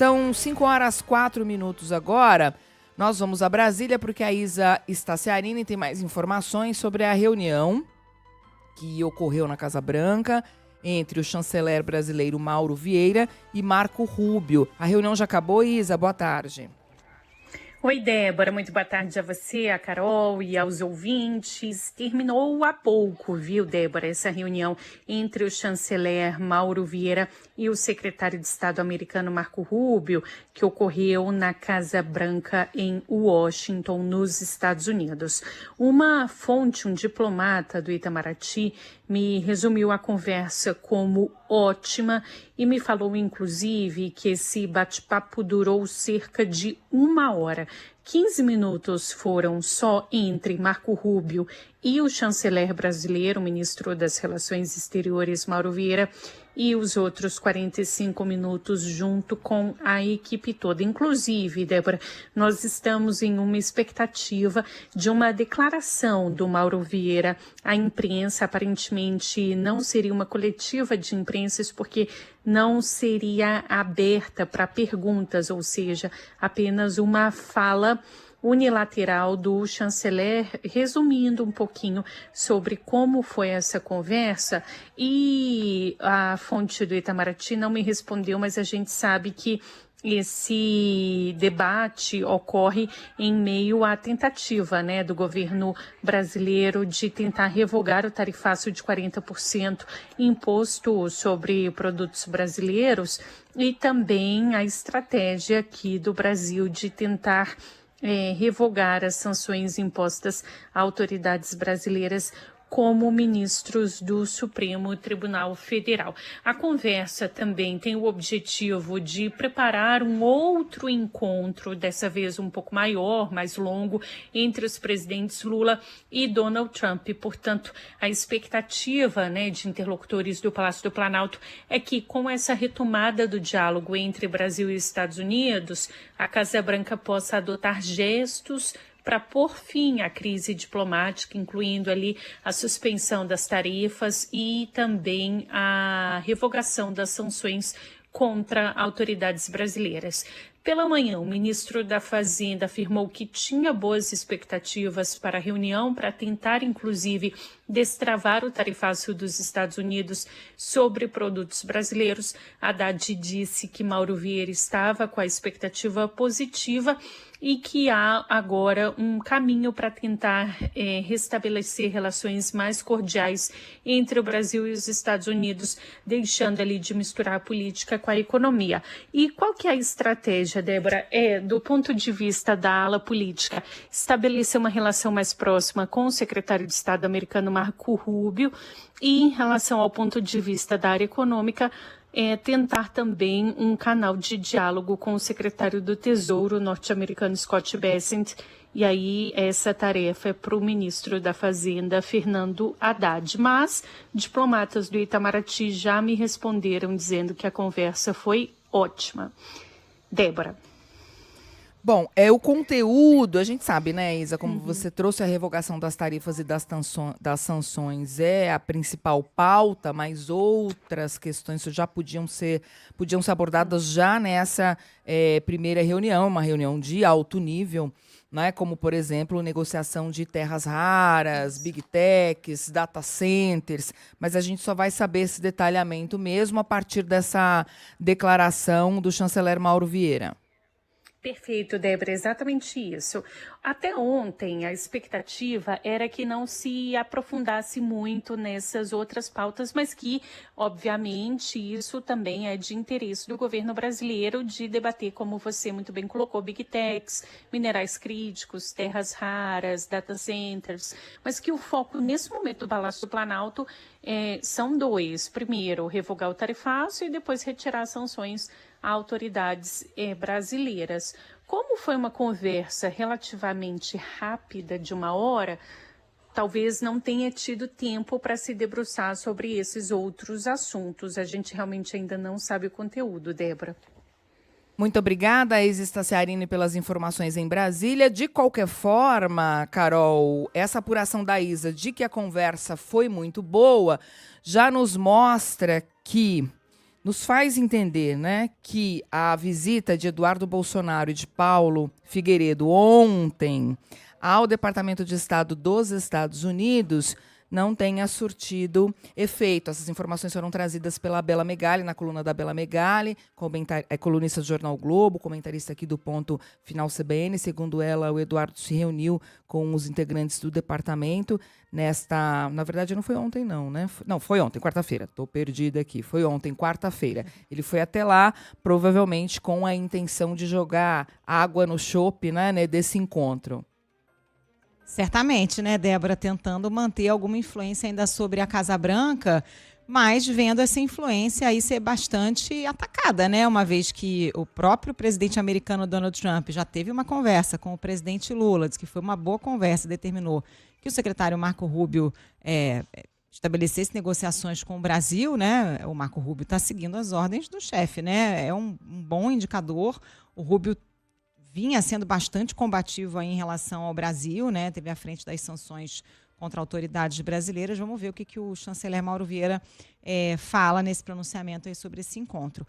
São 5h04 agora. Nós vamos a Brasília porque a Isa Staciarini tem mais informações sobre a reunião que ocorreu na Casa Branca entre o chanceler brasileiro Mauro Vieira e Marco Rubio. A reunião já acabou, Isa? Boa tarde. Oi, Débora, muito boa tarde a você, a Carol e aos ouvintes. Terminou há pouco, viu, Débora, essa reunião entre o chanceler Mauro Vieira e o secretário de Estado americano Marco Rubio, que ocorreu na Casa Branca em Washington, nos Estados Unidos. Uma fonte, um diplomata do Itamaraty, me resumiu a conversa como ótima e me falou, inclusive, que esse bate-papo durou cerca de 1 hora. 15 minutos foram só entre Marco Rubio e o chanceler brasileiro, o ministro das Relações Exteriores, Mauro Vieira, e os outros 45 minutos junto com a equipe toda. Inclusive, Débora, nós estamos em uma expectativa de uma declaração do Mauro Vieira à imprensa. Aparentemente não seria uma coletiva de imprensas, porque não seria aberta para perguntas, ou seja, apenas uma fala unilateral do chanceler, resumindo um pouquinho sobre como foi essa conversa. E a fonte do Itamaraty não me respondeu, mas a gente sabe que esse debate ocorre em meio à tentativa, do governo brasileiro de tentar revogar o tarifaço de 40% imposto sobre produtos brasileiros, e também a estratégia aqui do Brasil de tentar revogar as sanções impostas a autoridades brasileiras como ministros do Supremo Tribunal Federal. A conversa também tem o objetivo de preparar um outro encontro, dessa vez um pouco maior, mais longo, entre os presidentes Lula e Donald Trump. Portanto, a expectativa de interlocutores do Palácio do Planalto é que, com essa retomada do diálogo entre Brasil e Estados Unidos, a Casa Branca possa adotar gestos para pôr fim à crise diplomática, incluindo ali a suspensão das tarifas e também a revogação das sanções contra autoridades brasileiras. Pela manhã, o ministro da Fazenda afirmou que tinha boas expectativas para a reunião, para tentar, inclusive, destravar o tarifaço dos Estados Unidos sobre produtos brasileiros. Haddad disse que Mauro Vieira estava com a expectativa positiva e que há agora um caminho para tentar restabelecer relações mais cordiais entre o Brasil e os Estados Unidos, deixando ali de misturar a política com a economia. E qual que é a estratégia, Débora? Do ponto de vista da ala política, estabelecer uma relação mais próxima com o secretário de Estado americano Marco Rubio, e em relação ao ponto de vista da área econômica, tentar também um canal de diálogo com o secretário do Tesouro norte-americano Scott Bessent, e aí essa tarefa é para o ministro da Fazenda, Fernando Haddad. Mas diplomatas do Itamaraty já me responderam dizendo que a conversa foi ótima. Débora. Bom, o conteúdo, a gente sabe, né, Isa, como você trouxe, a revogação das tarifas e das sanções é a principal pauta, mas outras questões já podiam ser abordadas já nessa primeira reunião, uma reunião de alto nível, né, como, por exemplo, negociação de terras raras, big techs, data centers, mas a gente só vai saber esse detalhamento mesmo a partir dessa declaração do chanceler Mauro Vieira. Perfeito, Débora, exatamente isso. Até ontem, a expectativa era que não se aprofundasse muito nessas outras pautas, mas que, obviamente, isso também é de interesse do governo brasileiro de debater, como você muito bem colocou, big techs, minerais críticos, terras raras, data centers, mas que o foco nesse momento do Palácio do Planalto são dois. Primeiro, revogar o tarifaço e depois retirar as sanções a autoridades brasileiras. Como foi uma conversa relativamente rápida, de 1 hora, talvez não tenha tido tempo para se debruçar sobre esses outros assuntos. A gente realmente ainda não sabe o conteúdo, Débora. Muito obrigada, Isa Staciarini, pelas informações em Brasília. De qualquer forma, Carol, essa apuração da Isa de que a conversa foi muito boa já nos mostra que nos faz entender, né, que a visita de Eduardo Bolsonaro e de Paulo Figueiredo ontem ao Departamento de Estado dos Estados Unidos não tenha surtido efeito. Essas informações foram trazidas pela Bela Megali, na coluna da Bela Megali, colunista do Jornal Globo, comentarista aqui do Ponto Final CBN. Segundo ela, o Eduardo se reuniu com os integrantes do departamento na verdade não foi ontem não, né? Não, foi ontem, quarta-feira. Estou perdida aqui. Foi ontem, quarta-feira. Ele foi até lá, provavelmente com a intenção de jogar água no chope, né, desse encontro. Certamente, né, Débora, tentando manter alguma influência ainda sobre a Casa Branca, mas vendo essa influência aí ser bastante atacada, né? Uma vez que o próprio presidente americano Donald Trump já teve uma conversa com o presidente Lula, disse que foi uma boa conversa, determinou que o secretário Marco Rubio estabelecesse negociações com o Brasil, né? O Marco Rubio está seguindo as ordens do chefe, né? É um bom indicador. O Rubio vinha sendo bastante combativo aí em relação ao Brasil, né? Teve à frente das sanções contra autoridades brasileiras. Vamos ver o que o chanceler Mauro Vieira fala nesse pronunciamento aí sobre esse encontro.